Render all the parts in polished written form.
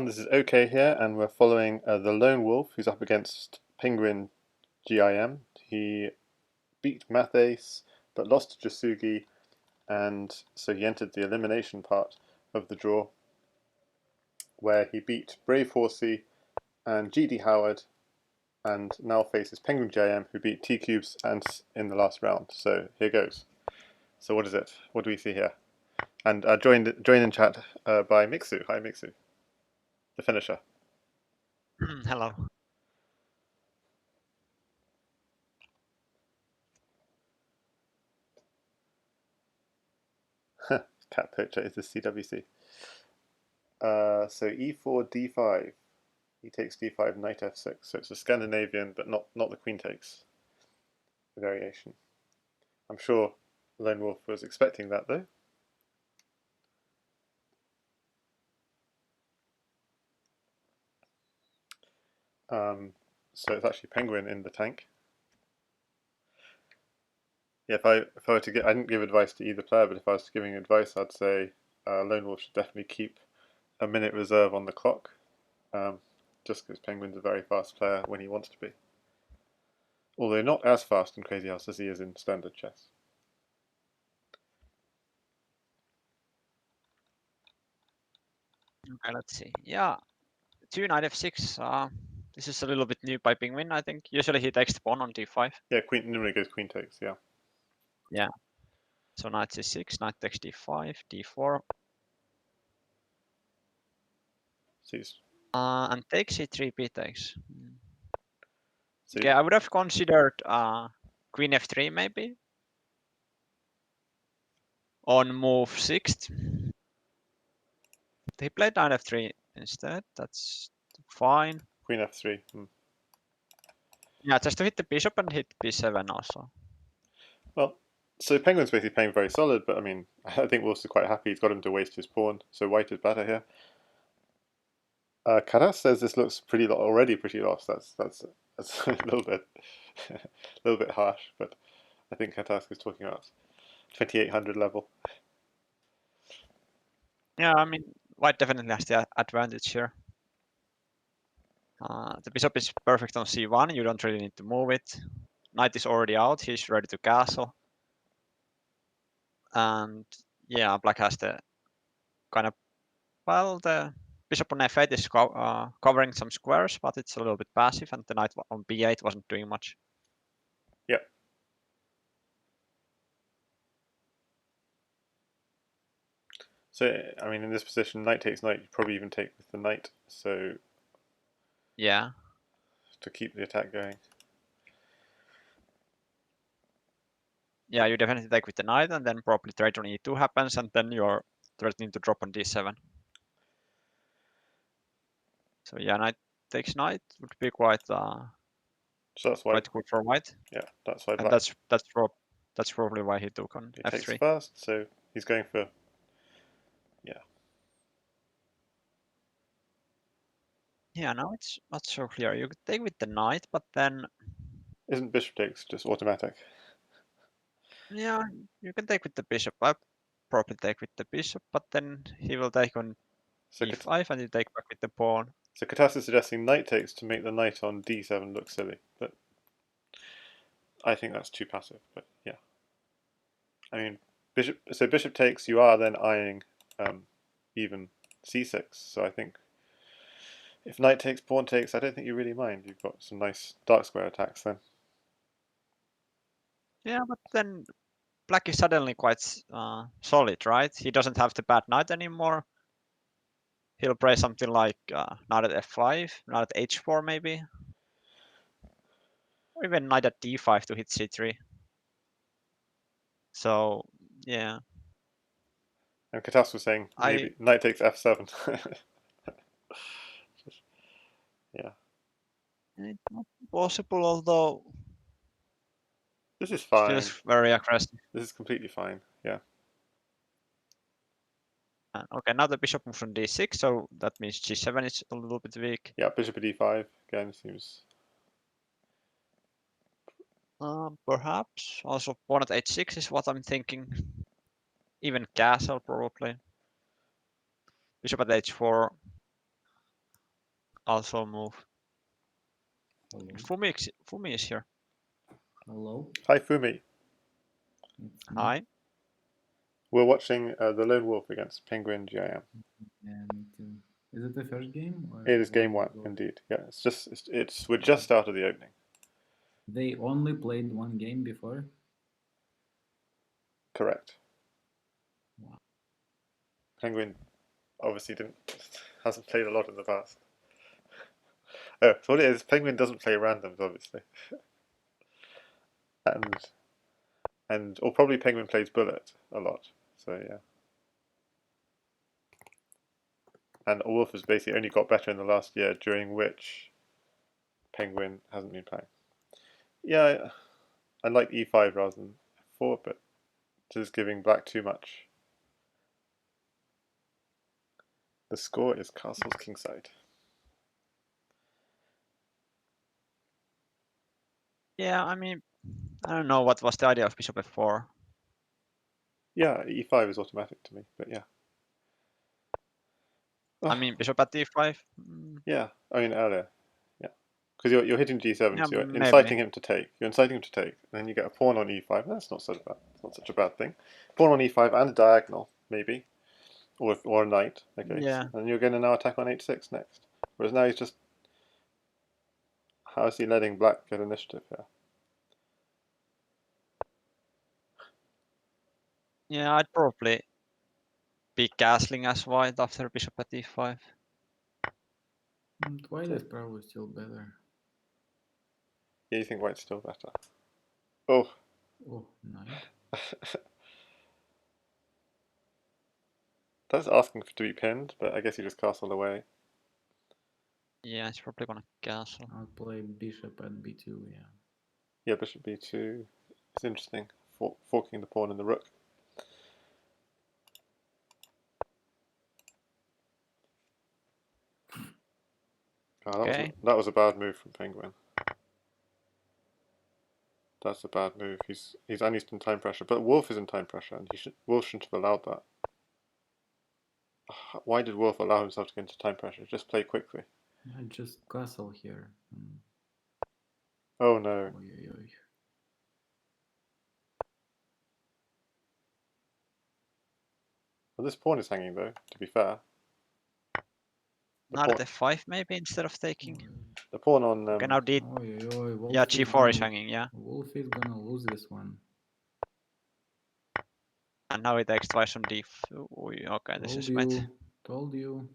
this is OK here, and we're following the Lone Wolf, who's up against penguingim1. He beat Mathace, but lost to Jasugi, and so he entered the elimination part of the draw, where he beat Brave Horsey and GD Howard, and now faces penguingim, who beat T-Cubes and in the last round. So here goes. So what is it? What do we see here? And joined in chat by Mixu. Hi Mixu, the finisher. Hello. Cat poacher is the CWC. So e4, d5. He takes d5, knight f6. So it's a Scandinavian, but not the queen takes variation. I'm sure Lone Wolf was expecting that though. So it's actually Penguin in the tank. Yeah, if I were to I didn't give advice to either player, but if I was giving advice, I'd say Lone Wolf should definitely keep a minute reserve on the clock, just because Penguin's a very fast player when he wants to be. Although not as fast in Crazyhouse as he is in standard chess. Okay, let's see. Yeah, 2 knight f6. This is a little bit new by Penguin, I think. Usually he takes the pawn on d5. Yeah, queen normally goes queen takes. Yeah. Yeah. So knight c6, knight takes d5, d4. And takes c3, b takes. So okay, I would have considered queen f3 maybe. On move 6th. He played knight f3 instead. That's fine. Queen f3. Yeah, just to hit the bishop and hit b7 also. Well, so Penguin's basically playing very solid, but I mean, I think Wolf's quite happy he's got him to waste his pawn, so white is better here. Karas says this looks already pretty lost. That's a little bit harsh, but I think Katas is talking about 2800 level. Yeah, I mean, white definitely has the advantage here. The bishop is perfect on c1, you don't really need to move it. Knight is already out, he's ready to castle. And yeah, black has the kind of, well, the bishop on f8 is covering some squares, but it's a little bit passive, and the knight on b8 wasn't doing much. Yep. So, I mean, in this position, knight takes knight, you probably even take with the knight, so... Yeah. To keep the attack going. Yeah, you definitely take with the knight, and then probably trade on e2 happens, and then you're threatening to drop on d7. So yeah, knight takes knight would be quite so that's why, quite good for white. Yeah, that's why and black. That's probably why he took on he f3. Takes first, so he's going for... Yeah. Yeah, now it's not so clear. You could take with the knight, but then... Isn't bishop takes just automatic? Yeah, you can take with the bishop. I probably take with the bishop, but then he will take on e5 and you take back with the pawn. So Katas is suggesting knight takes to make the knight on d7 look silly, but I think that's too passive, but yeah. I mean, bishop takes, you are then eyeing even c6, so I think if knight takes, pawn takes, I don't think you really mind. You've got some nice dark square attacks then. Yeah, but then black is suddenly quite solid, right? He doesn't have the bad knight anymore. He'll play something like knight at f5, knight at h4 maybe. Or even knight at d5 to hit c3. So, yeah. And Katas was saying maybe knight takes f7. Yeah. It's not possible, although... This is fine. Still very aggressive. This is completely fine, yeah. Okay, now the bishop moves on d6, so that means g7 is a little bit weak. Yeah, bishop at d5 again seems... Perhaps. Also, pawn at h6 is what I'm thinking. Even castle, probably. Bishop at h4. also move. Hello. Fumi is here. Hello. Hi, Fumi. It's me. Hi. We're watching the Lone Wolf against Penguin GIM. Yeah, me too. Is it the first game? Or It is game one, ago? indeed. Yeah, we're just out of the opening. They only played one game before? Correct. Wow. Penguin obviously hasn't played a lot in the past. Oh, so what it is, Penguin doesn't play randoms, obviously. Or probably Penguin plays Bullet a lot, so yeah. And Wolf has basically only got better in the last year, during which Penguin hasn't been playing. Yeah, I like e5 rather than f4, but just giving black too much. The score is castles kingside. Yeah, I mean, I don't know what was the idea of bishop f4. Yeah, e5 is automatic to me, but yeah. I mean, bishop at d5. Yeah, I mean earlier, yeah, because you're hitting g7, Yeah, so you're maybe. inciting him to take. You're inciting him to take, and then you get a pawn on e5. That's not so bad. It's not such a bad thing. Pawn on e5 and a diagonal, maybe, or a knight. Okay, Yeah. and you're going to now attack on h6 next. Whereas now he's just, how is he letting black get initiative here? Yeah, I'd probably be castling as white after bishop at d5. White is probably still better. Yeah, you think white's still better? Oh. Oh, knight. That's asking to be pinned, but I guess you just castle away. Yeah, it's probably gonna castle. I'll play bishop at b2, yeah. Yeah, bishop b2. It's interesting. Forking the pawn and the rook. Oh, Okay. that was a bad move from Penguin. That's a bad move. He's in time pressure, but Wolf is in time pressure, and Wolf shouldn't have allowed that. Why did Wolf allow himself to get into time pressure? Just play quickly. I just castle here. Oh no. Oy, oy, oy. Well, this pawn is hanging though, to be fair. Knight at f5 maybe instead of taking. The pawn on... Okay, now d... Oy, oy, oy. Yeah, g4 is hanging, yeah. Wolf is gonna lose this one. And now he takes twice on d... Okay, this is met. Told you.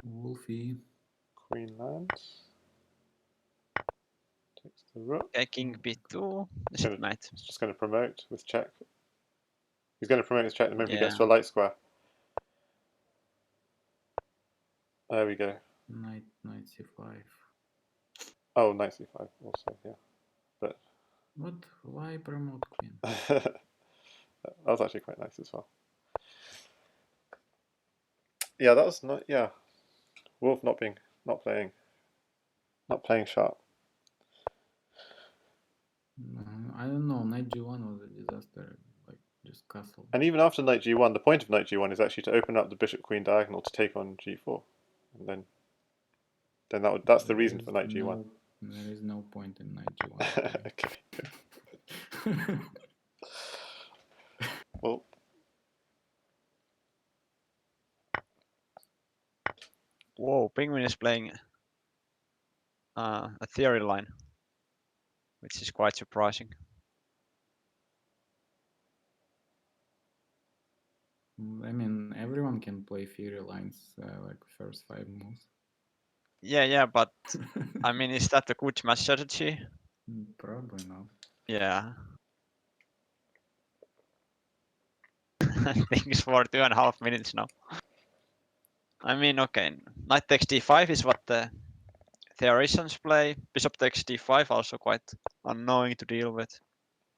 Wolfie. Queen lands. Takes the rook. Okay, king b2. Is it met? He's just going to promote with check. He's going to promote his check the moment he gets Yeah. to a light square. There we go. Knight c5. Oh, knight c5 also, yeah. But what? Why promote queen? that was actually quite nice as well. Yeah, that was not. Yeah, Wolf not playing sharp. I don't know. Knight g1 was a disaster. Like just castle. And even after knight g1, the point of knight g1 is actually to open up the bishop queen diagonal to take on g4, and then that's the reason for knight g1. There is no point in knight g1. Okay. Well. Whoa, Penguin is playing a theory line, which is quite surprising. I mean, everyone can play theory lines like first 5 moves. Yeah, but I mean, is that a good match strategy? Probably not. Yeah. Things for 2.5 minutes now. I mean, okay, knight takes d5 is what the theoricians play. Bishop takes d5 also quite annoying to deal with.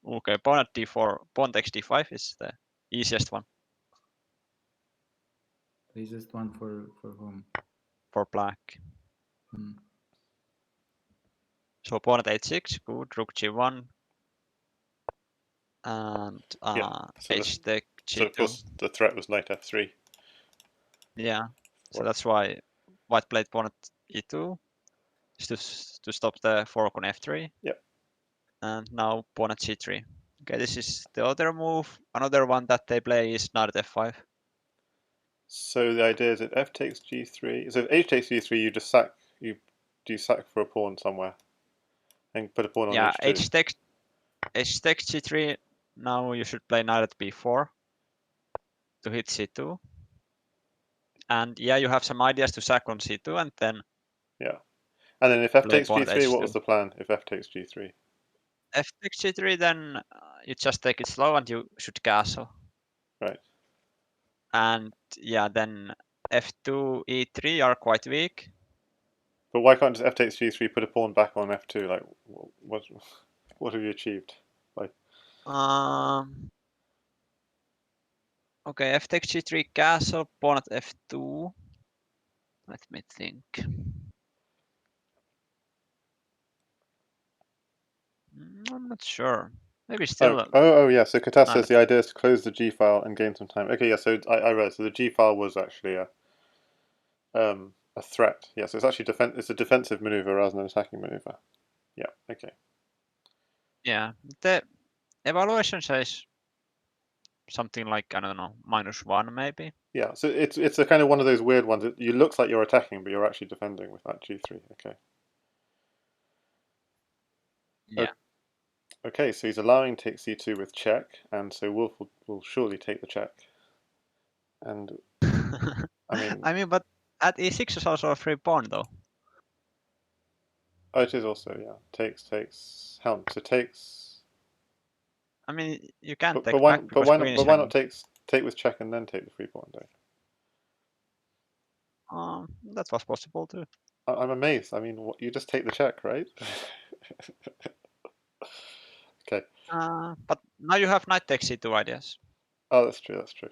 Okay, pawn at d4, pawn takes d5 is the easiest one. The easiest one for whom? For black. So pawn at h6, good, rook g1. And h take g2. So of course the threat was knight f3. Yeah, so that's why white played pawn at e2 to stop the fork on f3. Yep. And now pawn at c3. Okay, this is the other move. Another one that they play is knight at f5. So the idea is if f takes g3, so if h takes g3, you just sack, you sack for a pawn somewhere, and put a pawn on Yeah, h2. h takes g3. Now you should play knight at b4 to hit c2. And yeah, you have some ideas to sack on c2, and then Yeah, and then if f play takes pawn at g3, what h2. was the plan? If f takes g3, F takes g3, then you just take it slow and you should castle. right? And yeah, then f2, e3 are quite weak. But why can't just f takes g3 put a pawn back on f2? Like, what have you achieved? Like, Okay, f takes g3 castle, pawn at f2. Let me think. I'm not sure. Maybe still. oh yeah. So Katas Knight says the idea is to close the g file and gain some time. Okay, yeah. So I read. So the g file was actually a threat. Yeah. So it's actually It's a defensive maneuver rather than an attacking maneuver. Yeah. Okay. Yeah, the evaluation says something like, I don't know, -1 maybe. Yeah. So it's a kind of one of those weird ones. You looks like you're attacking, but you're actually defending with that g3. Okay. Yeah. Okay. So he's allowing take c2 with check, and so Wolf will surely take the check. And I mean, but at e6 is also a free pawn though. oh, it is also, yeah. Takes helm. So takes. I mean, you can't But take back because queen is why not hanging. take with check and then take the free pawn though? That was possible too. I'm amazed. I mean, you just take the check, right? Okay. But now you have knight takes c2 ideas. Oh, that's true. That's true.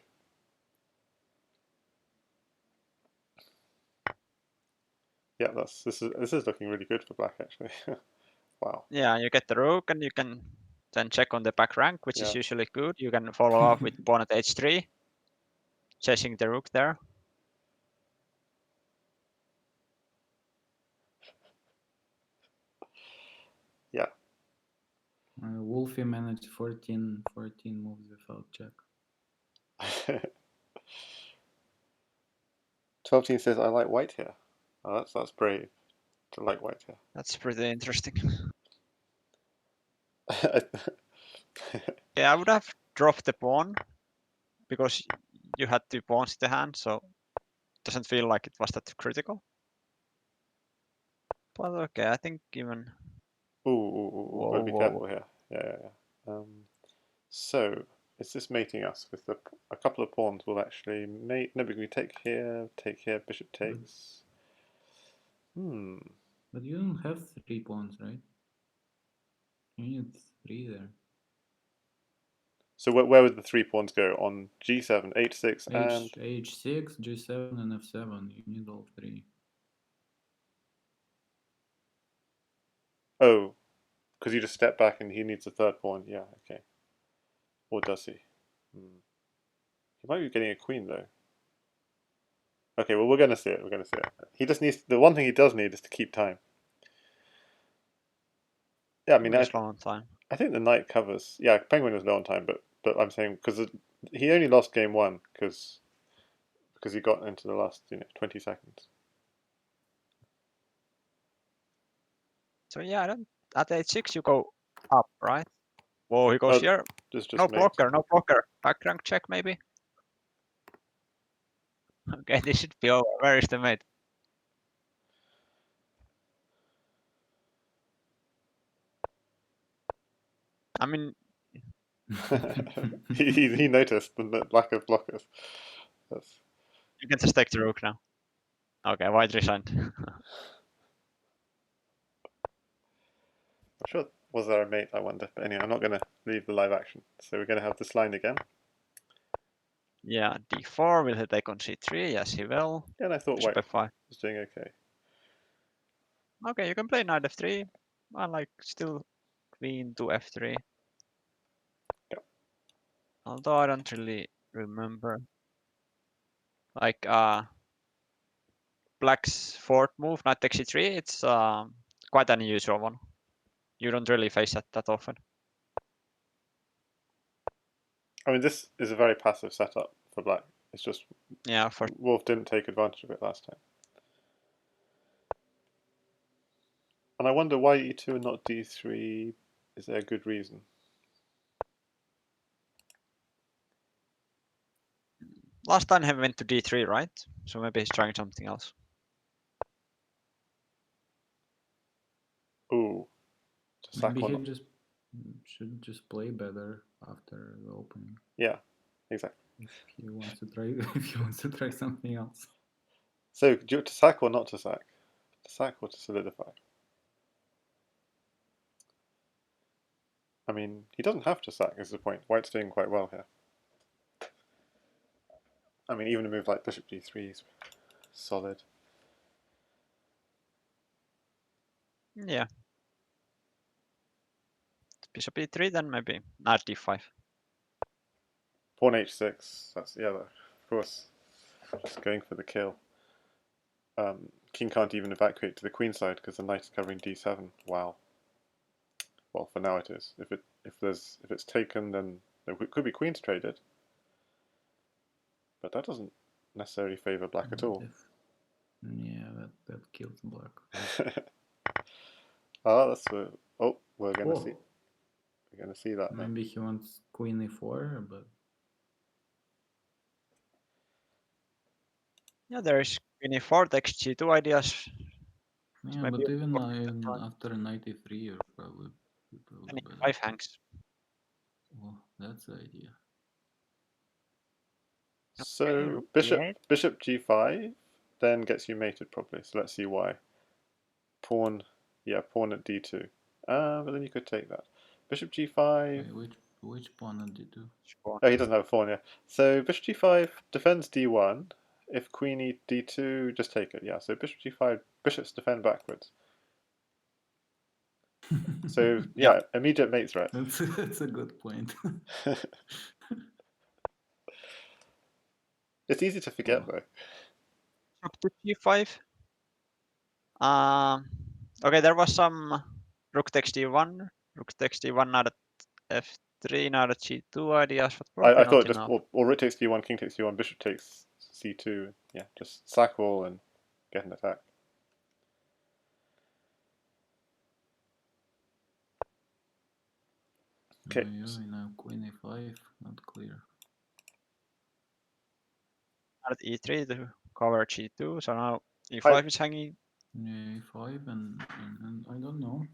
Yeah, this is looking really good for black actually. Wow. Yeah, you get the rook and you can then check on the back rank, which is Yeah. usually good. You can follow up with pawn at h3, chasing the rook there. Yeah. Wolfie managed 14 moves without check. 12 says I like white here. Oh, that's brave to like white here. That's pretty interesting. I Yeah, I would have dropped the pawn because you had 2 pawns in the hand, so it doesn't feel like it was that critical. But okay, I think even. ooh, gotta be careful here. Yeah. So is this mating us with a couple of pawns will actually mate? No, but we take here, bishop takes. But you don't have 3 pawns, right? You need 3 there. So where would the 3 pawns go? On g7, h6, and h6, g7, and f7. You need all 3. oh, because you just step back and he needs a third pawn. Yeah, okay. Or does he? He might be getting a queen though. Okay, well we're gonna see it. He just needs the one thing he does need is to keep time. Yeah, I mean It's long time. I think the knight covers. Yeah, Penguin was low on time, but I'm saying because he only lost game 1 because he got into the last 20 seconds. So yeah, at h6 you go up, right? Whoa, he goes here. Just No mate. blocker. Back rank check maybe. Okay, this should be over. Where is the mate? I mean, he noticed the lack of blockers. That's... you can just take the rook now. Okay, white resigned. I'm sure, was there a mate, I wonder. But anyway, I'm not going to leave the live action. So we're going to have this line again. Yeah, d4, will he take on c3? Yes, he will. Yeah, and I thought Bishop white f5. was doing okay. Okay, you can play knight f3. I like still queen to f3. Yeah. Although I don't really remember. Like, black's fourth move, knight takes e3, it's quite an unusual one. You don't really face that often. I mean, this is a very passive setup for black. It's just Yeah, for Wolf didn't take advantage of it last time. And I wonder why e2 and not d3. Is there a good reason? last time he went to d3, right? So maybe he's trying something else. Ooh. To sack Maybe or he not. just should just play better after the opening. Yeah, exactly. If he wants to try, if he wants to try something else. So, do you to sack or not to sack? To sack or to solidify? I mean, he doesn't have to sack, is the point. White's doing quite well here. I mean, even a move like bishop d3 is solid. Yeah. Bishop e3, then maybe knight d5. Pawn h6. That's, yeah, of course. Just going for the kill. King can't even evacuate to the queen side because the knight is covering d7. Wow. Well, for now it is. If it's taken, then there could be queens traded. But that doesn't necessarily favor black at all. Yeah, that kills black. That's we're gonna Oh. see. We're gonna see that. Maybe he wants queen e4, but Yeah, there is queen e4, takes g2 ideas. yeah, maybe but even time. after knight e3, you're probably And better. e5 hangs. Oh, that's the idea. So Okay, bishop g5 then gets you mated probably. So let's see why. Pawn, yeah, pawn at d2. But then you could take that. Bishop g5. Wait, which pawn on d2? Oh, he doesn't have a pawn, yeah. So bishop g5 defends d1. If queen e d2, just take it. Yeah. So bishop g5, bishops defend backwards. So yeah, immediate mate threat. That's a good point. It's easy to forget though. Rook to g5. Okay, there was some rook takes d1, rook takes d1, not at f3, not at g2 ideas, but probably I not thought just enough. or rook takes d1, king takes d1, bishop takes c2. Yeah, just sack all and get an attack. Okay. Now queen e5, not clear. Not at e3 to cover g2, so now e5 is hanging. Yeah, e5 and I don't know.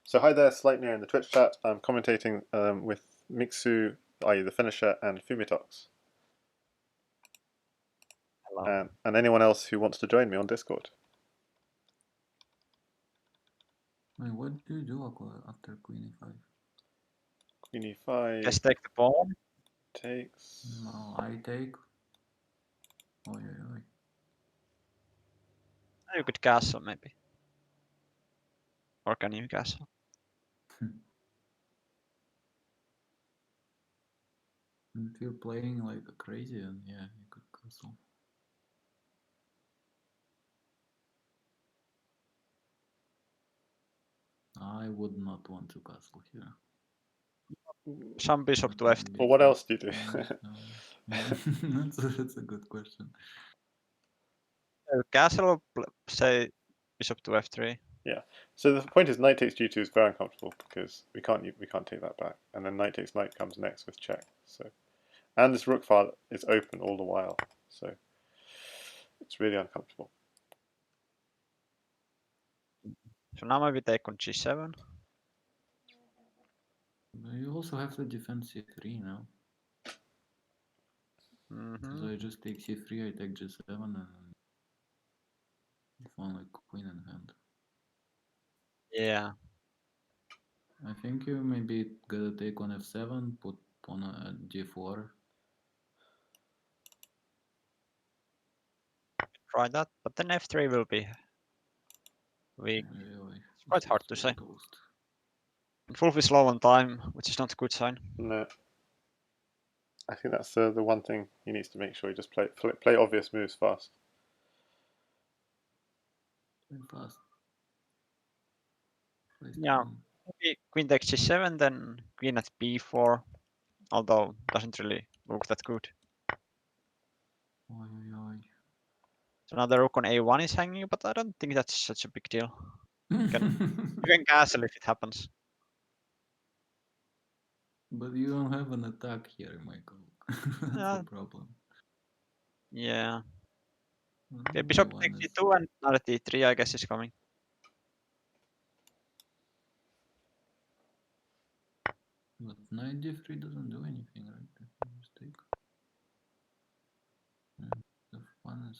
So hi there, Sleipnir in the Twitch chat. I'm commentating with Mixu, i.e. the finisher, and Fumitox. Hello. And anyone else who wants to join me on Discord. Wait, what do you do after queen e5? Queen e5 Just take the pawn. takes. No, I take. Oh yeah. You could castle maybe. Or can you castle? If you're playing like a crazy, then yeah, you could castle. I would not want to castle here. Some bishop to f3. Well, what else do you do? That's a good question. Castle, say bishop to f3. Yeah. So the point is, knight takes g2 is very uncomfortable because we can't take that back, and then knight takes knight comes next with check. So, and this rook file is open all the while, so it's really uncomfortable. So now maybe take on g7. You also have to defend c3 now. So I just take c3, I take g7, and only queen in hand. Yeah. I think you maybe gotta take on f7, put pawn at g4. Try that, but then f3 will be weak. It's quite hard to say. And Wolf is low on time, which is not a good sign. No. I think that's the one thing he needs to make sure he just play obvious moves fast. Play fast. Play Yeah. strong. Maybe queen takes g7, then queen at b4, although doesn't really look that good. Oi, oi, oi. So now the rook on a1 is hanging, but I don't think that's such a big deal. You can castle if it happens. But you don't have an attack here, Michael. That's Yeah. the problem. Yeah. Okay, Mm, bishop A1 takes is- e2 and now the d3 I guess is coming. But knight d3 doesn't do anything, right? That's a mistake. The fun is.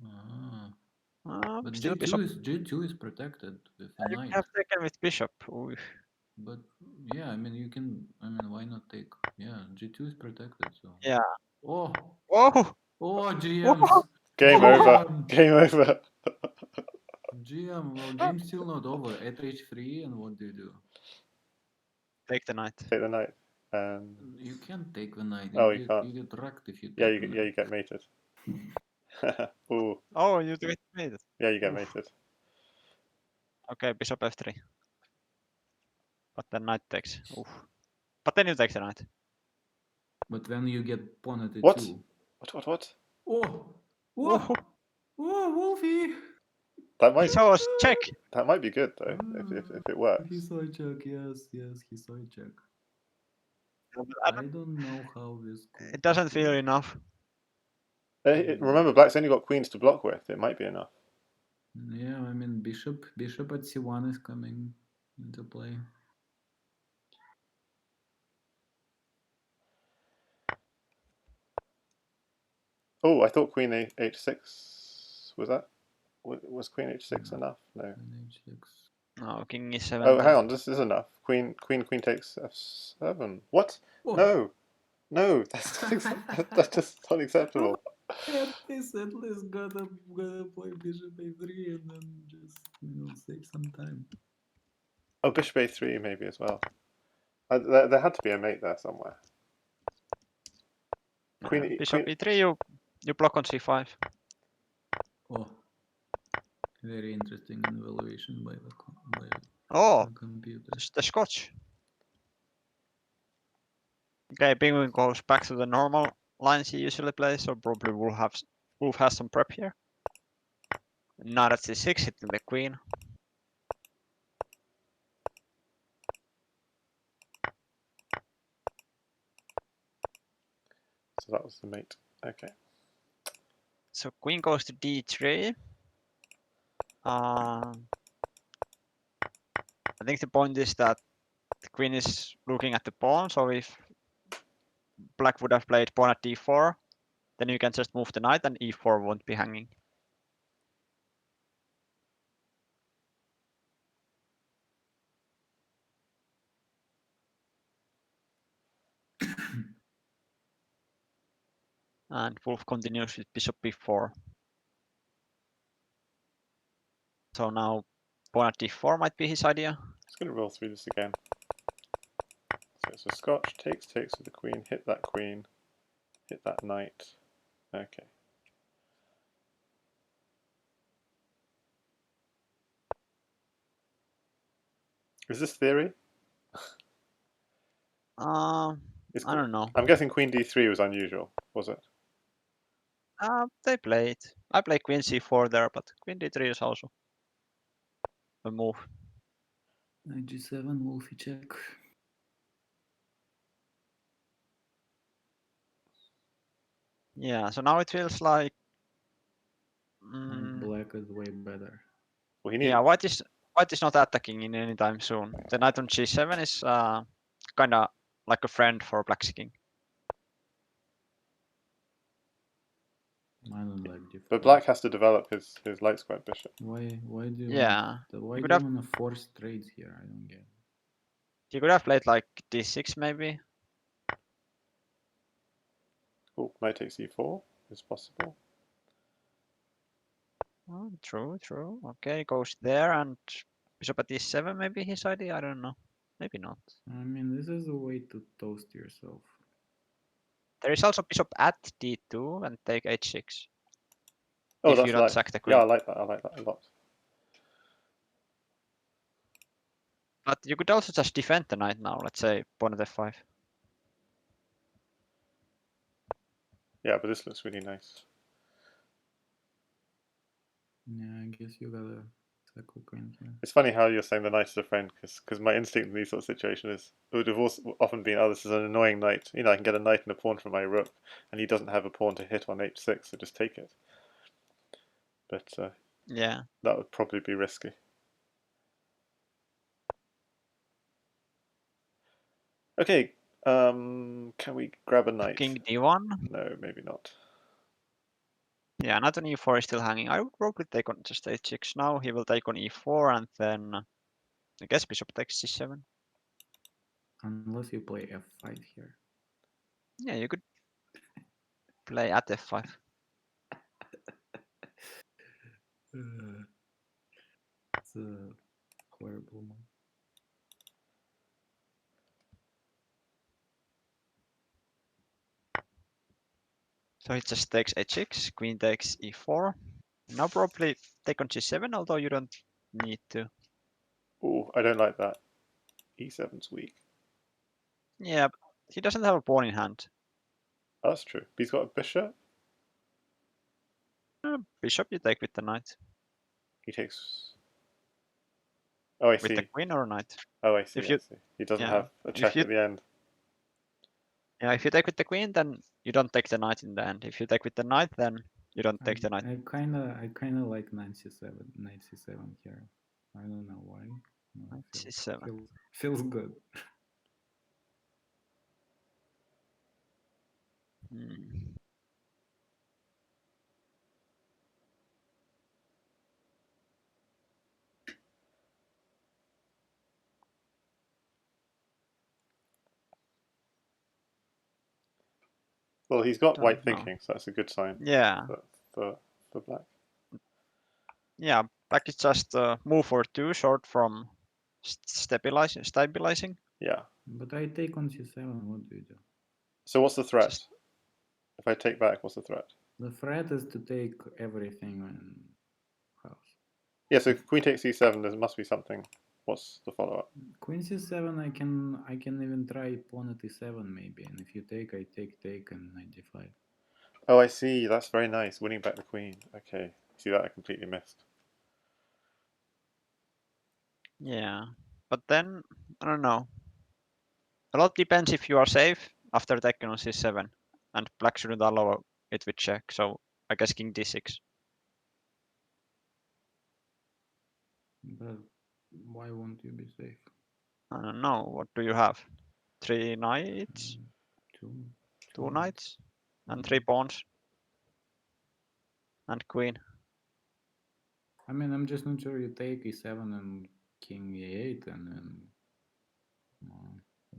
Ah. But Still bishop. G2 is protected with a You knight. have taken with bishop. Ooh. But yeah, I mean you can. I mean why not take? Yeah, G2 is protected. So Yeah. oh Oh! oh GMs Game over. Game over. GM. Well, game's still not over. At h3, and what do you do? Take the knight. Take the knight. You can't take the knight. Oh, You you can't. get wrecked if you take Yeah, the you knight. get mated. Ooh. Oh, you get made it. Yeah, you get Oof. mated. Okay, bishop f3. But then knight takes. Oof. But then you take the knight. But then you get pawn at What? e2. What? Oh! Oh! Oh! Oh, Wolfie! That He might saw us check. that might be good though if it works. He saw a check, yes, he saw a check. I I don't know how this could It doesn't happen. feel enough. Remember, Black's only got queens to block with. It might be enough. Yeah, I mean bishop at c1 is coming into play. Oh, I thought queen h6 was that. Was queen h6 No. enough? No. Queen h6. No, king e7. Oh, hang on. This is enough. Queen takes f7. What? Oh. No. That's just unacceptable. At least gotta play bishop a3 and then just save some time. Oh, bishop a3 maybe as well. There had to be a mate there somewhere. Bishop e3, you block on c5. Oh, very interesting evaluation by the computer. The Scotch. Okay, penguin goes back to the normal lines he usually plays, so probably Wolf has some prep here. Knight at c6, hitting the queen. So that was the mate. Okay. So queen goes to d3. I think the point is that the queen is looking at the pawn, so if black would have played pawn at d4, then you can just move the knight and e4 won't be hanging. And Wolf continues with bishop b4. So now pawn at d4 might be his idea. Just going to roll through this again. So it's a Scotch, takes with the queen, hit that queen, hit that knight. Okay. Is this theory? I don't know. I'm guessing queen d3 was unusual, was it? They played. I play queen c4 there, but queen d3 is also a move. Knight g7, Wolfie check. Yeah, so now it feels like Black is way better. Well, yeah, white is not attacking in any time soon. The knight on g7 is kind of like a friend for black's king. I don't like d4. But black has to develop his light square bishop. Why do you Yeah, why do you want to force trades here? I don't get it. You could have played like d6 maybe. Oh, knight takes e4 is possible. Oh, true. Okay, goes there and bishop at d7 maybe his idea. I don't know. Maybe not. I mean, this is a way to toast yourself. There is also bishop at d2 and take h6. Oh, if that's you don't nice. sack the queen. Yeah, I like that. I like that a lot. But you could also just defend the knight now. Let's say pawn at f5. Yeah, but this looks really nice. Yeah, I guess you gotta tackle queen here. It's funny how you're saying the knight is a friend, because my instinct in these sort of situations would have also often been, oh, this is an annoying knight. You know, I can get a knight and a pawn from my rook, and he doesn't have a pawn to hit on h6, so just take it. But Yeah. that would probably be risky. Okay, can we grab a knight? King d1. No, maybe not. Yeah, knight on e4 is still hanging. I would probably take on just h6 now. He will take on e4 and then I guess bishop takes c7. Unless you play f5 here. Yeah, you could play at f5. It's a horrible move. So he just takes h6, queen takes e4. Now probably take on g7, although you don't need to. Oh, I don't like that. e7's weak. Yeah, he doesn't have a pawn in hand. Oh, that's true. But he's got a bishop. Bishop you take with the knight. He takes. Oh, I With the see. queen or knight. Oh, I see. If you, I see. He doesn't yeah, have a check you, at the end. yeah, if you take with the queen, then you don't take the knight in the end. If you take with the knight, then you don't take the knight. I kinda like knight c7 here. I don't know why. Knight c7. Feels good. Hmm. Well, he's got Don't white know. thinking, so that's a good sign Yeah, for black. yeah. Black is just move for 2 short from stabilizing. Yeah. But I take on c7. What do you do? So what's the threat? Just, If I take back, what's the threat? The threat is to take everything in house. Yeah, so if queen takes c7, there must be something. What's the follow-up? Queen c7, I can even try pawn at e7 maybe, and if you take, I take and knight d5. Oh, I see. That's very nice. Winning back the queen. Okay. See that I completely missed. yeah. But then, I don't know. A lot depends if you are safe after taking on c7. And black shouldn't allow it with check, so I guess king d6. But why won't you be safe? I don't know. What do you have? 3 knights? Two knights? And 3 pawns? And queen. I mean, I'm just not sure you take e7 and king e8 and then, you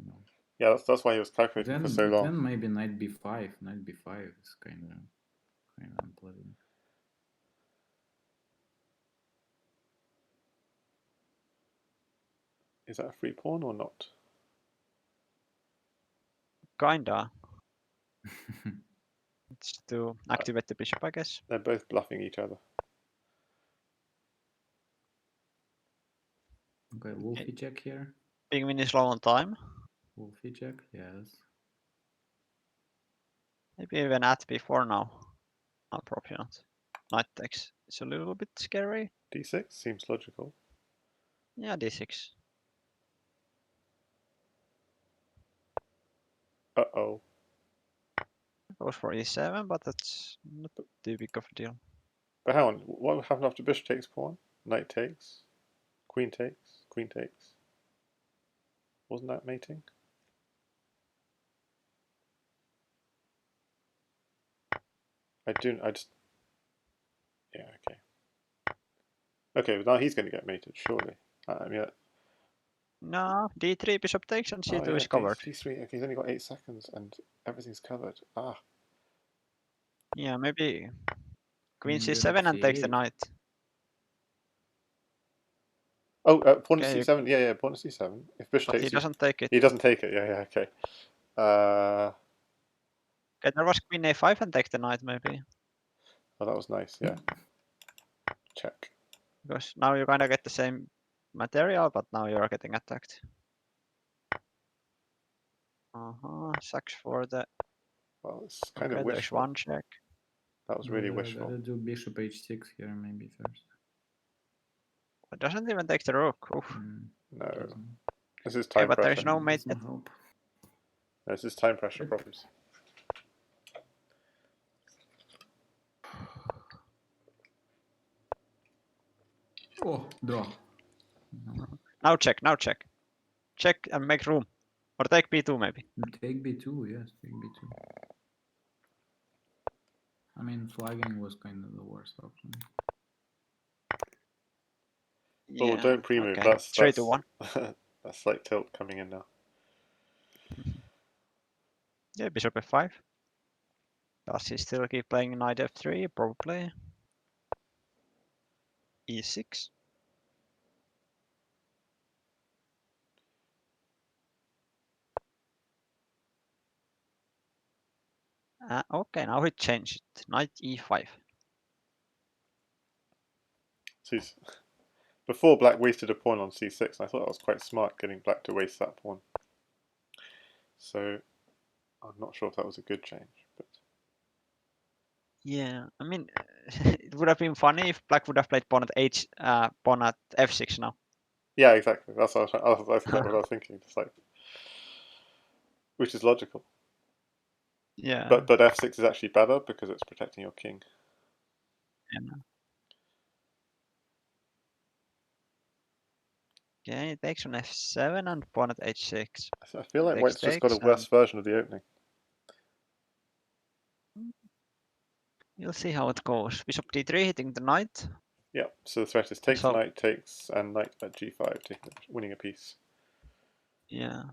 know. Yeah, that's why he was calculating for so long. Then maybe knight b5. Knight b5 is kind of unpleasant. Is that a free pawn or not? Kinda. It's to activate the bishop, I guess. They're both bluffing each other. Okay, Wolfie check here. Penguin is low on time. Wolfie check, yes. Maybe even at before now. No, probably not. Knight takes. It's a little bit scary. d6 seems logical. Yeah, d6. Uh-oh. Goes for e7, but that's not too big of a deal. But hang on, what would happen after bishop takes pawn? Knight takes, queen takes, queen takes. Wasn't that mating? I just... Yeah, okay. Okay, but now he's going to get mated, surely. I mean... No, d3, bishop takes, and c2 oh, yeah, is covered. d3, okay, he's only got 8 seconds and everything's covered. Ah. Yeah, maybe queen You have c7 and takes the c8. knight. Oh, pawn to Okay, c7, yeah, pawn to c7. If bishop but takes he doesn't take it. he doesn't take it, yeah, okay. Okay, there was queen a5 and take the knight, maybe. Oh, that was nice. Yeah. Check. Because now you kind of get the same material, but now you're getting attacked. Sucks for the. Well, it's kind of Okay, there's wishful. one check. That was really I wishful. gotta do bishop h6 here maybe first. It doesn't even take the rook. Oof. No. Doesn't. This is Okay, time but pressure. there's no mate yet. Doesn't help. This is time pressure problems. Oh, draw. No. Now check, now check. Check and make room. Or take b2 maybe. Take b2, yes, take b2. I mean, flagging was kind of the worst option. Oh, don't pre-move. Okay. That's 3 to 1. that's slight tilt coming in now. Yeah, bishop f5. Does he still keep playing knight f3? Probably. e6. Okay, now he changed it. Knight e5. So before black wasted a pawn on c6, and I thought that was quite smart, getting black to waste that pawn. So I'm not sure if that was a good change, but Yeah, I mean, it would have been funny if black would have played pawn at pawn at f6 now. yeah, exactly. That's what that's exactly what I was thinking. Just like, which is logical. Yeah. But f6 is actually better because it's protecting your king. Yeah. Okay, it takes on f7 and pawn at h6. I feel like Takes, white's just got a takes, worse version of the opening. We'll see how it goes. Bishop d3 hitting the knight. Yeah, so the threat is takes So- knight, takes, and knight at g5, winning a piece. Yeah,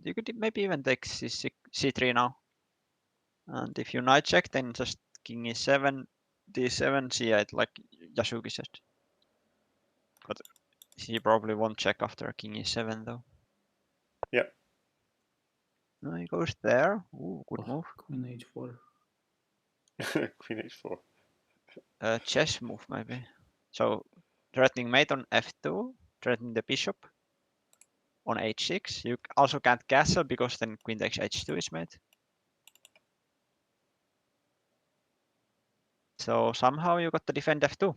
you could maybe even take c3 now. And if you knight check, then just king e7, d7, c8, like Yasugi said. But he probably won't check after king e7 though. Yep. No, he goes there. Ooh, good move. Queen h4. Queen h4. Chess move maybe. So threatening mate on f2, threatening the bishop on h6. You also can't castle because then queen takes h2 is made. So somehow you got to defend f2.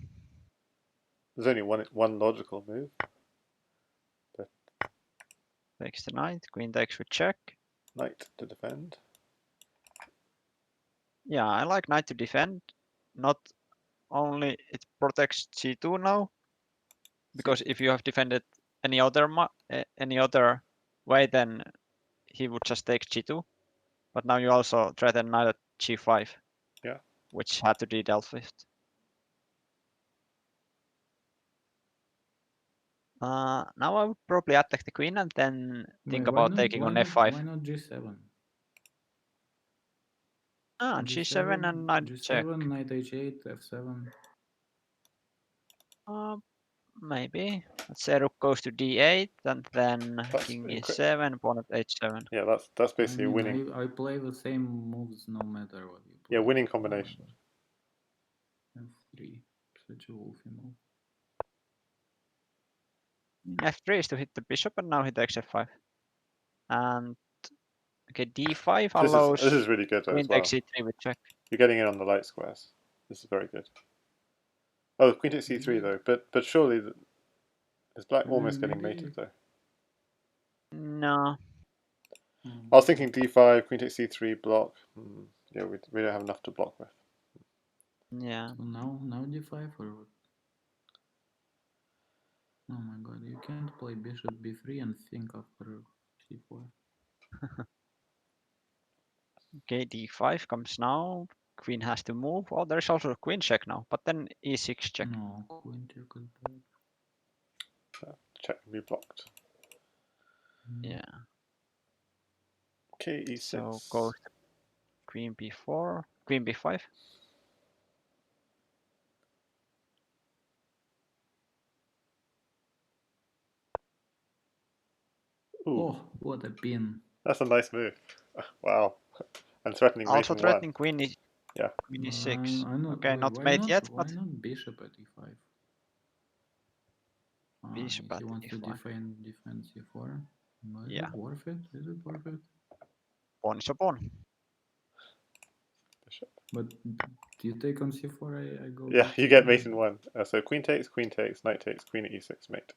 There's only one logical move. But Takes the knight, queen takes with check. knight to defend. Yeah, I like knight to defend. Not only it protects g2 now, because if you have defended any other way, then he would just take g2. But now you also threaten knight at g5. Yeah. Which had to be dealt with. Now I would probably attack the queen and then think about taking on f5. Why not g7? G7 and knight check. G7, knight h8, f7. Maybe. Let's say rook goes to d8 and then That's king e7, pawn at h7. Yeah, that's basically winning. I play the same moves no matter what you play. Yeah, winning combination. f3, such a wolfy move. f3 is to hit the bishop and now he takes f5. And okay, d5 allows This is really good queen as well. takes c3 with check. You're getting in on the light squares. This is very good. Oh, queen takes c3 though, but surely is black almost getting mated though? No. I was thinking d5, queen takes c3 block. Yeah, we don't have enough to block with. Yeah. So now d5 or what? Oh my god, you can't play bishop b3 and think after c4. Okay, d5 comes now. Queen has to move. Oh, there's also a queen check now, but then e6 check. No, queen check is bad. Check can be blocked. Yeah. Okay, e6. So goes queen b4, queen b5. Ooh, Oh, what a pin. that's a nice move. Wow. And threatening Also mating threatening one. queen Yeah. Queen e6. I'm not, Okay, wait, not why mate not, yet, why but not bishop at e5? bishop He at wants to e5. defend c4. Is Yeah. it worth it? Is it worth it? Pawn is a pawn. Bishop. But do you take on c4? I go. Yeah, back you to get e5. mate in 1. So queen takes, knight takes, queen at e6, mate.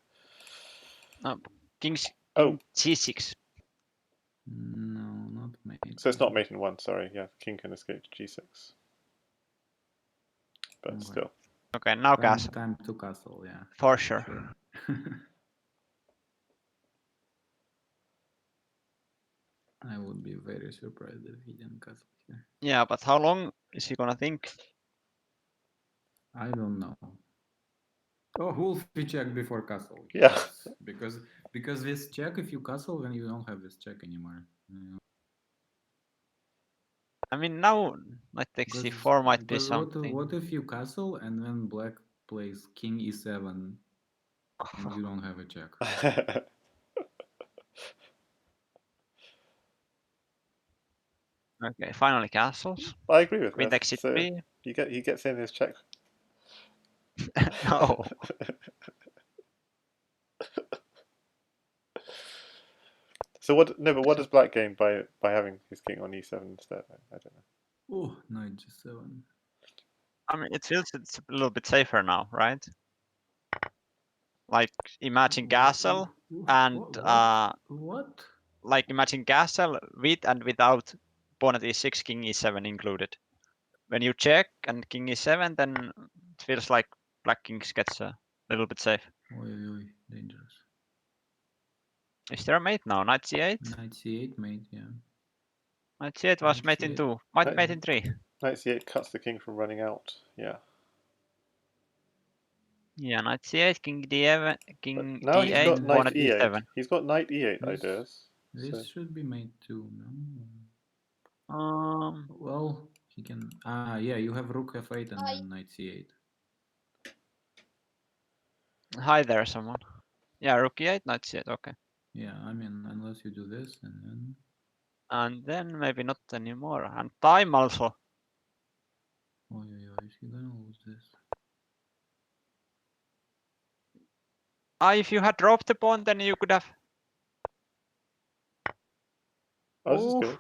King Oh. c6. No, not mate. So it's not mate in 1, sorry. Yeah, king can escape to g6. But Okay. still. Okay, now castle. Time to castle, yeah. For sure. I would be very surprised if he didn't castle here. Yeah, but how long is he gonna think? I don't know. Oh, Wolfie check before castle. Yeah. Yes, because this check, if you castle, then you don't have this check anymore. I mean, now knight takes c4 might be something. What if you castle and then black plays king e7 and you don't have a check? Okay, finally castles. I agree with Queen this. takes So c3. he gets in his check. No. So what? No, but what does black gain by having his king on e7 instead? I don't know. Oh, knight g7. I mean, it feels it's a little bit safer now, right? Like imagine castle and what? like imagine castle with and without pawn at e6, king e7 included. When you check and king e7, then it feels like black kings gets a little bit safe. Oi, dangerous. Is there a mate now? Knight c8? Knight c8 mate, yeah. Knight c8 was mate in 2. Might mate in 3. Knight c8 cuts the king from running out. Yeah. Yeah, knight c8, king d7, king Now he's got d8, pawn knight at e8. e7. He's got knight e8 ideas. This should be mate 2, no? Um, Well, he can. Yeah, you have rook f8 and then knight c8. Hi there, someone. Yeah, rook e8, knight c8, okay. Yeah, I mean, unless you do this And then maybe not anymore. And time also. Oh, is he gonna lose this? If you had dropped the pawn, then you could have. Oh, this is good.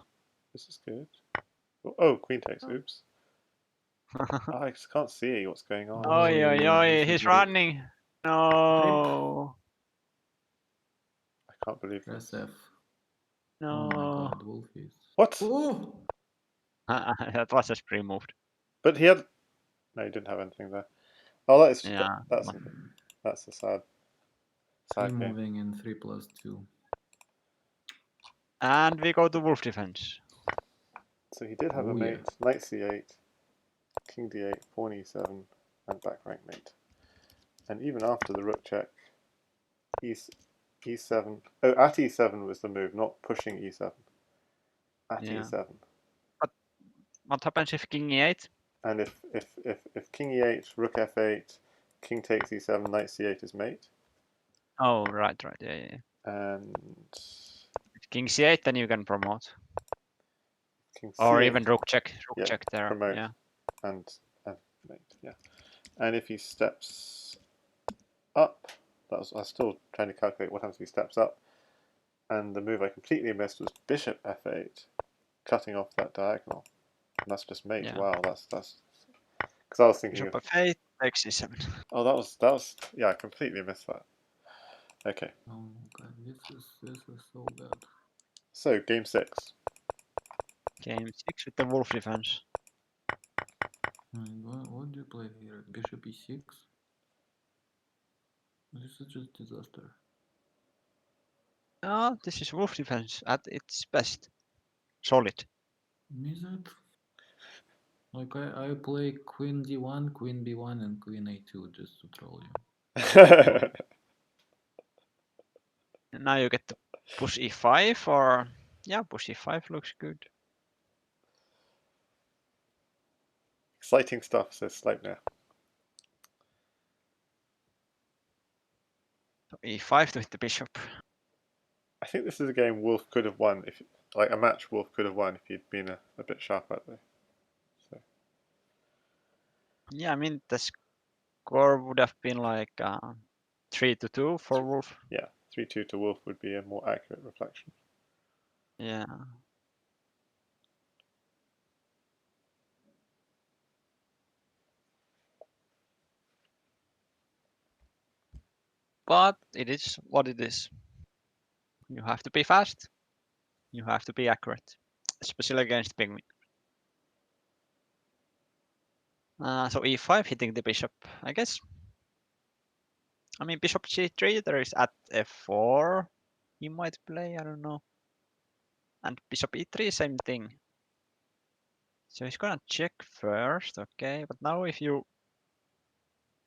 This is good. Oh, queen takes. Oops. I just can't see what's going on. Oi, he's running. No. I can't believe Press this. F. No. Oh my god, Wolf is. What? Oh! That was just pre-moved. But he had. No, he didn't have anything there. Oh, that is. Yeah. That's a sad game. Moving in 3+2. And we go to wolf defense. So he did have a mate. Knight c8, king d8, pawn e7, and back rank mate. And even after the rook check, e7. Oh, at e7 was the move, not pushing e7. At e7. But what happens if king e8? And if king e8, rook f8, king takes e7, knight c8 is mate. Oh, right, yeah. And king c8, then you can promote. king or c8, even rook check there. Promote. Yeah. And mate, yeah. And if he steps up, I was still trying to calculate what happens if he steps up. And the move I completely missed was bishop f8, cutting off that diagonal. And that's just mate. Yeah. Wow, that's because I was thinking bishop f8, takes e7. Oh, that was yeah, I completely missed that. Okay. Oh god, this is so bad. So game 6. Game 6 with the wolf defense. What do you play here? Bishop e6? This is just disaster. Oh, this is wolf defense at its best. Solid. Is it? Like I play queen d1, queen b1, and queen a2 just to troll you. And now you get to push e5 or yeah, push e5 looks good. Exciting stuff, says Sleipnir. So e5 to hit the bishop. I think this is a game Wolf could have won, if like a match Wolf could have won if he'd been a bit sharp out there. So. Yeah, I mean the score would have been like 3-2 for Wolf. Yeah, 3-2 to Wolf would be a more accurate reflection. Yeah. But it is what it is. You have to be fast. You have to be accurate, especially against Penguin. So e5 hitting the bishop, I guess. I mean, bishop g3, there is at f4 he might play, I don't know. And bishop e3, same thing. So he's gonna check first, okay. But now if you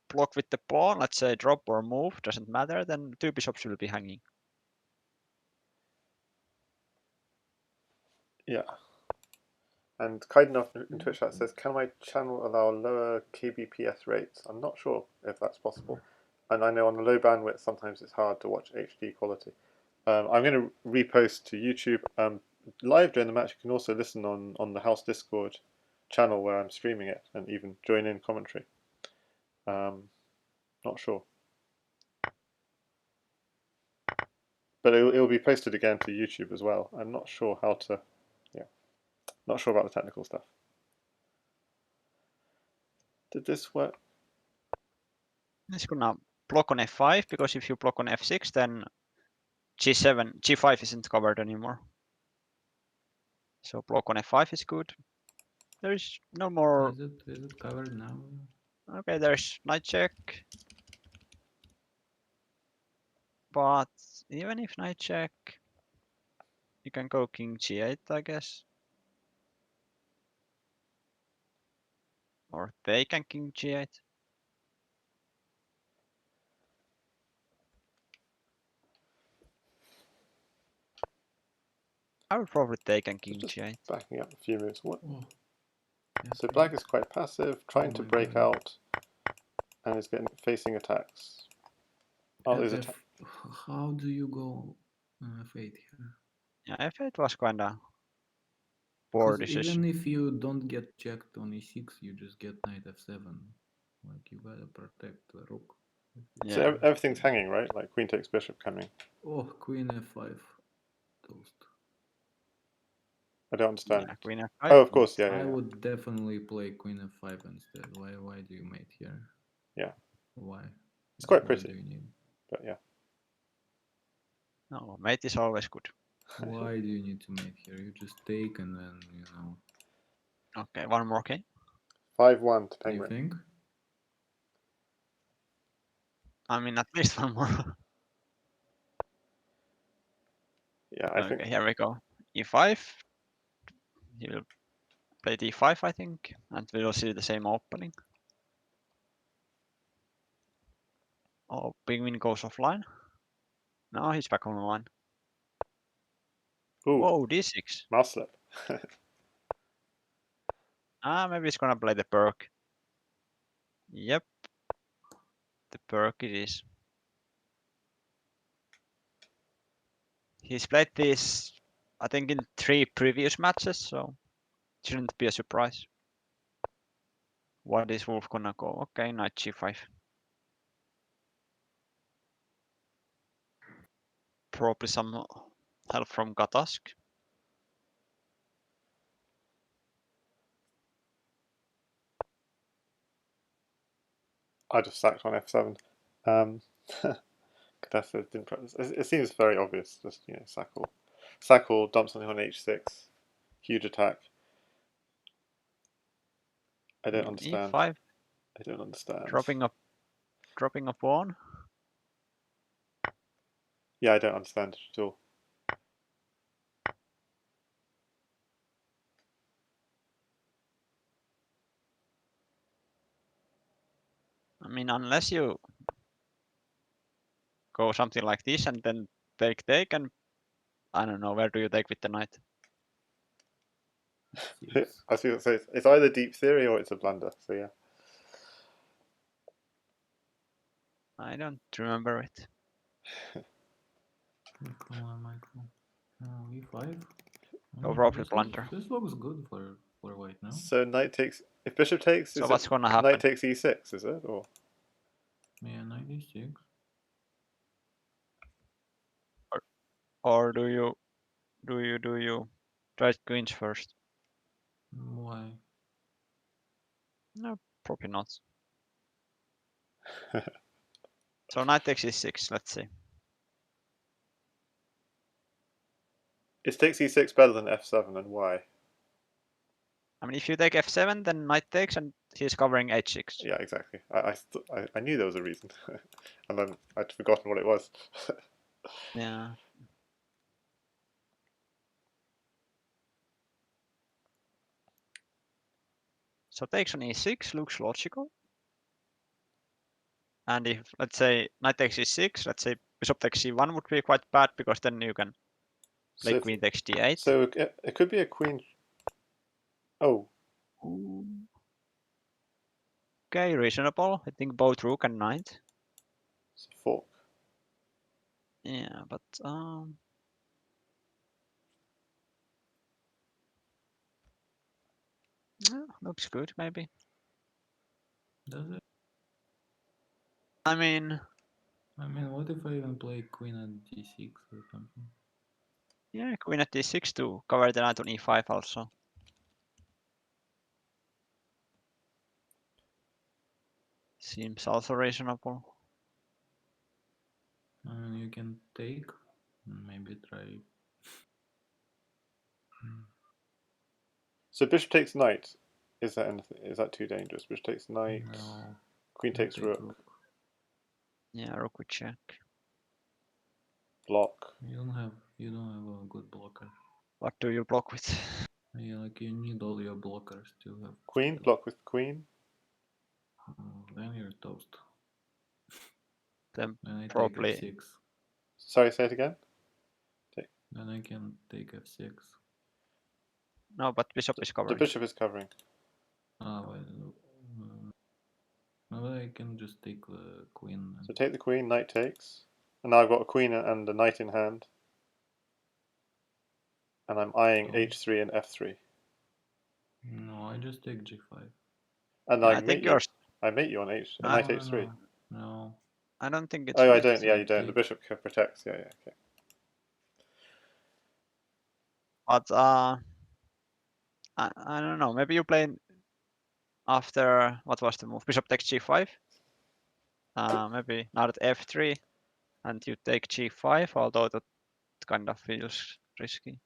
block with the pawn, let's say drop or move, doesn't matter, then two bishops will be hanging. Yeah. And Kaidenov in Twitch chat says, can my channel allow lower kbps rates? I'm not sure if that's possible. And I know on the low bandwidth, sometimes it's hard to watch HD quality. I'm going to repost to YouTube. Live during the match, you can also listen on the House Discord channel where I'm streaming it and even join in commentary. Not sure. But it will be posted again to YouTube as well. I'm not sure how to, not sure about the technical stuff. Did this work? It's gonna block on f5, because if you block on f6, then g5 isn't covered anymore. So block on f5 is good. There is no more. Is it covered now? Okay, there's knight check. But even if knight check, you can go king g8, I guess. Or they can king g8. I would probably take and king Just g8. backing up a few moves. What? Oh. Yes, So please. black is quite passive, trying to my break God. out, and is facing attacks. Oh, there's attack. How do you go f8 here? Yeah, f8 was kinda poor 'Cause decision. even if you don't get checked on e6, you just get knight f7. Like, you gotta protect the rook. Yeah. So everything's hanging, right? Like queen takes bishop coming. Oh, queen f5. Toast. I don't understand. Yeah, queen f5. Oh, of course, yeah, I yeah, yeah. would definitely play queen f5 instead. Why do you mate here? Yeah. Why? It's quite What do pretty, you need? but yeah. No, mate is always good. Why do you need to mate here? You just take and then, you know. Okay, one more king. 5-1 to You Penguin. think? I mean, at least one more. Yeah, I Okay, think. here we go. e5. He will play d5, I think, and we will see the same opening. Oh, penguin goes offline. No, he's back online. Ooh, Whoa, d6. mouse slip. Maybe he's gonna play the perk. Yep, the perk it is. He's played this, I think, in 3 previous matches, so it shouldn't be a surprise. What is Wolf gonna go? Okay, knight g5. Probably some help from Gatask. I just sacked on f7. Contessa didn't practice. It seems very obvious. Just sack all. Sack all, dump something on h6. Huge attack. I don't understand. e5. I don't understand. Dropping a pawn. Yeah, I don't understand it at all. I mean, unless you go something like this and then take, and I don't know, where do you take with the knight? I see what it says. It's either deep theory or it's a blunder. So yeah. I don't remember it. Come on, Michael. E5. Oh, probably This blunder. looks good for for white now. So knight takes. If bishop takes, So is what's it gonna happen? knight takes e6? Is it or? Yeah, knight e6. Or do you try queens first? Why? No, probably not. So knight takes e6. Let's see. Is takes e6 better than f7 and why? I mean, if you take f7, then knight takes, and he's covering h6. Yeah, exactly. I knew there was a reason, and then I'd forgotten what it was. Yeah. So takes on e6 looks logical. And if, let's say, knight takes e6, let's say bishop takes c1 would be quite bad, because then you can play So queen takes d8. So it could be a queen. Oh, Ooh. Okay, reasonable. I think both rook and knight. it's a fork. Yeah, but looks good maybe. Does it? I mean, what if I even play queen at d6 or something? yeah, queen at d6 to cover the knight on e5 also. Seems also reasonable. You can take, maybe try. So bishop takes knight. Is that anything? Is that too dangerous? Bishop takes knight. No. Queen takes Take rook. Yeah, rook would check. Block. You don't have a good blocker. What do you block with? Yeah, like you need all your blockers to have Queen. Block with queen. then you're toast. Then Then I probably. take f6. Sorry, say it again. Then I can take f6. No, but bishop is The covering. bishop is covering. Ah, well, I can just take the queen. So take the queen. Knight takes. And now I've got a queen and a knight in hand. And I'm eyeing So, h3 and f3. no, I just take g5. And Yeah, I I think mate you. I mate you on knight h3. No. I don't think it's. Oh, I mates. don't. Yeah, you don't. The bishop protects. Yeah, yeah. Okay. But I don't know. Maybe you play after, what was the move? Bishop takes g5. Maybe not at f3, and you take g5. Although that kind of feels risky.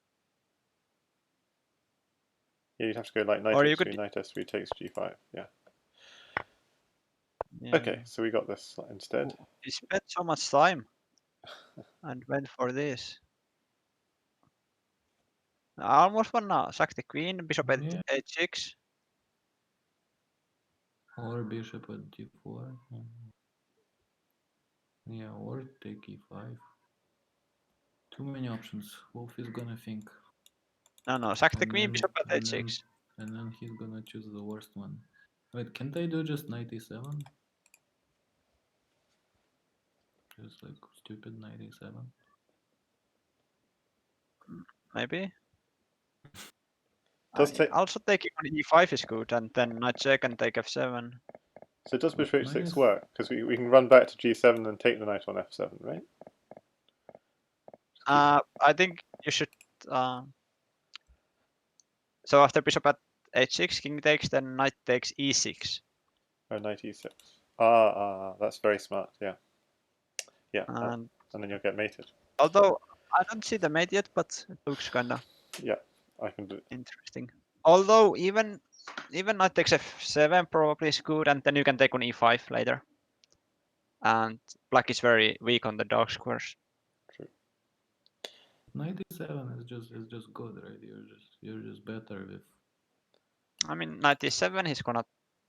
Yeah, you'd have to go like knight Or you h3, could. knight s3 takes g5. Yeah. Yeah. Okay, so we got this instead. He spent so much time and went for this. I almost wanna sack the queen, bishop at Yeah. h6. Or bishop at d4. Yeah, or take e5. Too many options. Wolf is gonna think. No, sack the And queen, then, bishop at and h6. then, and then he's gonna choose the worst one. Wait, can't I do just knight e7? Just like stupid knight e7. Maybe. Does take Also taking on e5 is good, and then knight check and take f7. so does bishop h6 Minus- work? Because we can run back to g7 and take the knight on f7, right? I think you should. So after bishop at h6, king takes, then knight takes e6. Oh, knight e6. That's very smart. Yeah, yeah. And And then you'll get mated. although I don't see the mate yet, but it looks kinda Yeah, I can do. interesting. Although even knight takes f7 probably is good, and then you can take on e5 later. And black is very weak on the dark squares. True. Knight e7 is just good, right? You're just better with. I mean, knight e7, he's gonna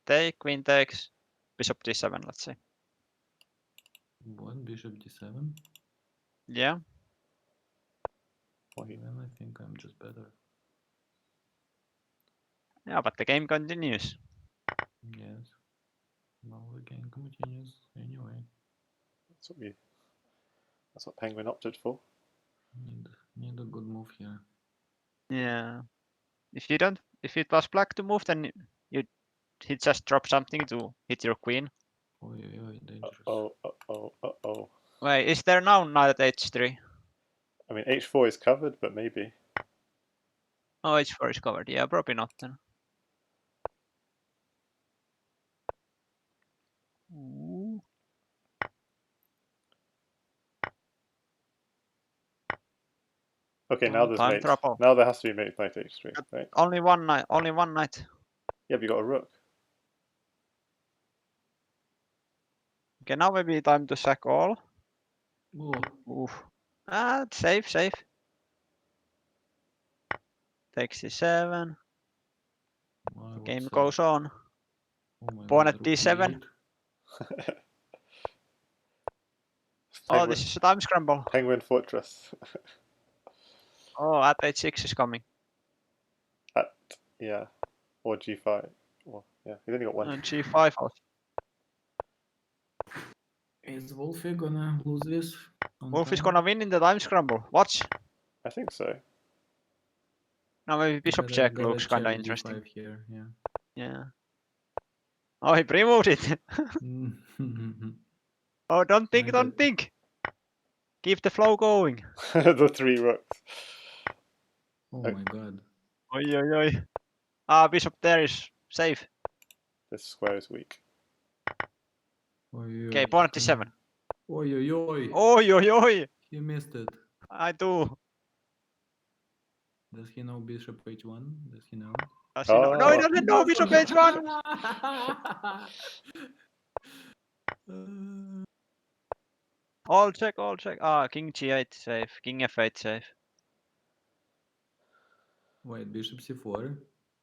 take, queen takes, bishop d7, let's say. What, bishop d7? Yeah. Then I think I'm just better. Yeah, but the game continues. Yes. Well, the game continues anyway. That's what Penguin opted for. Need a good move here. Yeah. If it was black to move, then he just drop something to hit your queen. Oi, dangerous. Oh. Wait, is there now knight at h3? I mean, h4 is covered, but maybe. Oh, h4 is covered. Yeah, probably not then. Ooh. Okay, now there's time mate. trouble. Now there has to be mate knight h3, right? Only one knight. Only one knight. Yeah, but you got a rook. Okay, now maybe time to sack all. Oh, Oof. Safe. Takes c7. why, Game what's goes on. Oh my Pawn god, at rook d7. d8. Oh, this is a time scramble. Penguin fortress. Oh, at h6 is coming. Yeah, or g5. Well, yeah, he's only got one. And g5 also. Is Wolfie gonna lose this? Wolf is gonna win in the time scramble. Watch. I think so. Now maybe bishop check looks kinda check interesting. d5 here, yeah. Yeah. Oh, he pre-moved it. Oh, don't think. Keep the flow going. The 3 rooks. Oh my god. Oi. Bishop there is safe. This square is weak. Okay, pawn at d7. Oi. He missed it. I do. Does he know bishop h1? Does he know? Does he know? No, he doesn't know bishop h1. All check. King g8 safe. King f8 safe. Wait, bishop c4?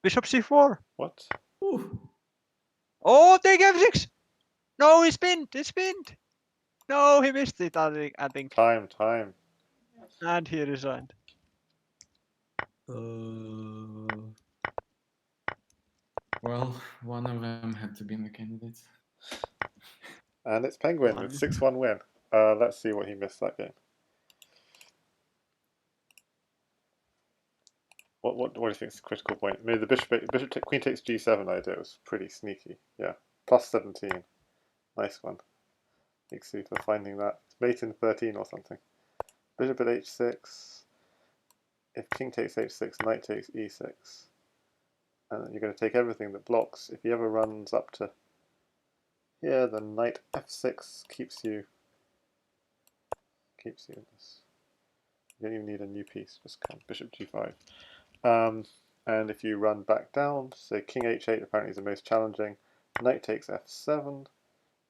Bishop c4. What? Ooh. Oh, take f6. No, he spinned. No, he missed it, I think. Time. And he resigned. Well, one of them had to be in the candidates. And it's Penguin with 6-1 win. Let's see what he missed that game. What do you think is the critical point? Maybe the queen takes g7 idea was pretty sneaky. Yeah, plus 17. Nice one. Thanks for finding that. Mate in 13 or something. Bishop at h6. If king takes h6, knight takes e6. And then you're going to take everything that blocks. If he ever runs up to here, then knight f6 keeps you in this. You don't even need a new piece, just come bishop g5. And if you run back down, so king h8 apparently is the most challenging. Knight takes f7,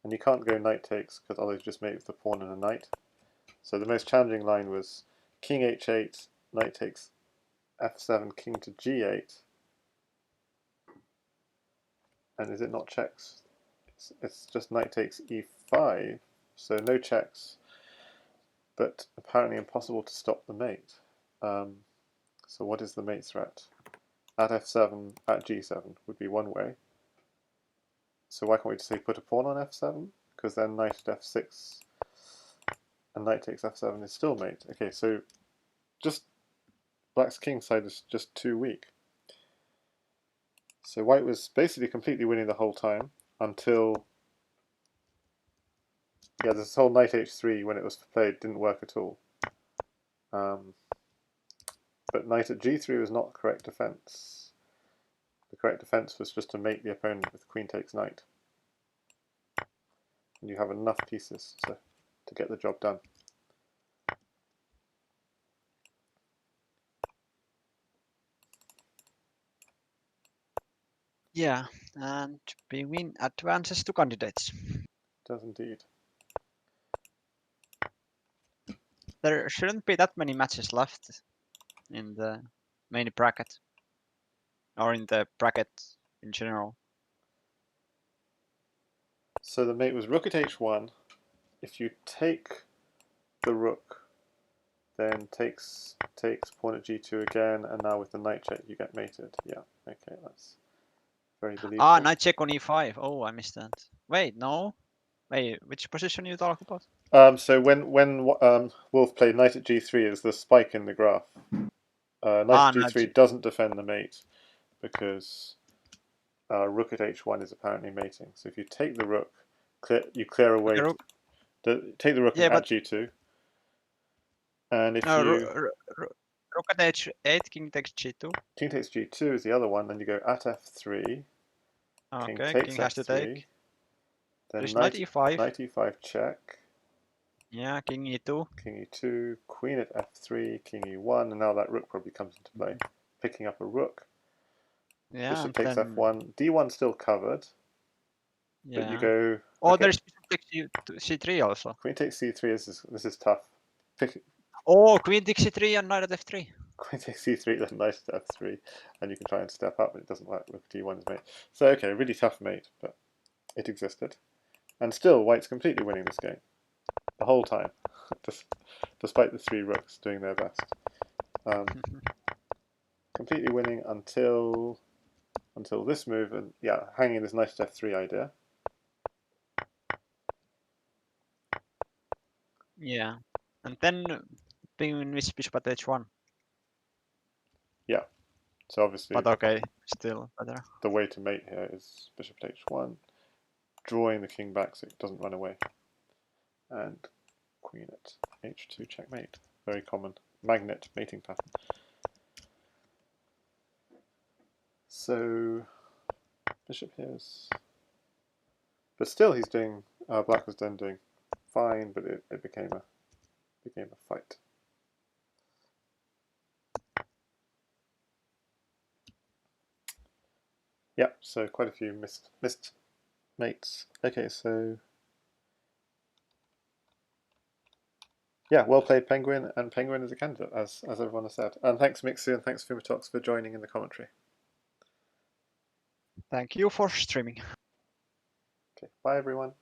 and you can't go knight takes because otherwise you just mate with the pawn and a knight. So the most challenging line was king h8, knight takes f7, king to g8. And is it not checks? It's just knight takes e5, so no checks, but apparently impossible to stop the mate. So what is the mate threat? At f7, at g7 would be one way. So why can't we just say put a pawn on f7? Because then knight at f6 and knight takes f7 is still mate. Okay, so just black's king side is just too weak. So white was basically completely winning the whole time until this whole knight h3 when it was played didn't work at all. But knight at g3 was not correct defense. The correct defense was just to mate the opponent with queen takes knight. And you have enough pieces to get the job done. Yeah, and penguin advances to candidates. It does indeed. There shouldn't be that many matches left in the main bracket. Or in the bracket in general. So the mate was rook at h1. If you take the rook, then takes pawn at g2 again, and now with the knight check you get mated. Yeah, okay, that's very believable. Knight check on e5. Oh, I missed that. Wait, no. Wait, which position you talk about? So when Wolf played knight at g3 is the spike in the graph. Knight at g3 doesn't defend the mate. because rook at h1 is apparently mating. So if you take the rook, you clear away. Take the rook and add g2. And if you rook at h8, king takes g2. King takes g2 is the other one. Then you go at f3. Okay, king takes king has to f3. take. Then There's knight e5. Knight e5 check. Yeah, king e2. King e2, queen at f3, king e1, and now that rook probably comes into play. Picking up a rook. Yeah, Bishop takes then, f1. d1 still covered. Yeah. But you go. Oh, Okay. there's bishop takes c3 also. Queen takes c3. This is tough. Oh, queen takes c3 and knight at f3. Queen takes c3, then knight at f3, and you can try and step up, but it doesn't work. Rook d1 is mate. So okay, really tough mate, but it existed, and still White's completely winning this game the whole time, despite the 3 rooks doing their best. Completely winning until this move, and yeah, hanging this knight at f3 idea. Yeah, and then penguin with bishop at h1. Yeah, so obviously. But okay, still better. The way to mate here is bishop at h1, drawing the king back so it doesn't run away, and queen at h2 checkmate. Very common magnet mating pattern. So bishop here is, but still he's doing. Black was then doing fine, but it became a fight. Yeah, so quite a few missed mates. Okay, so yeah, well played, Penguin, and Penguin is a candidate, as everyone has said. And thanks Mixu and thanks Fumitox for joining in the commentary. Thank you for streaming. Okay, bye everyone.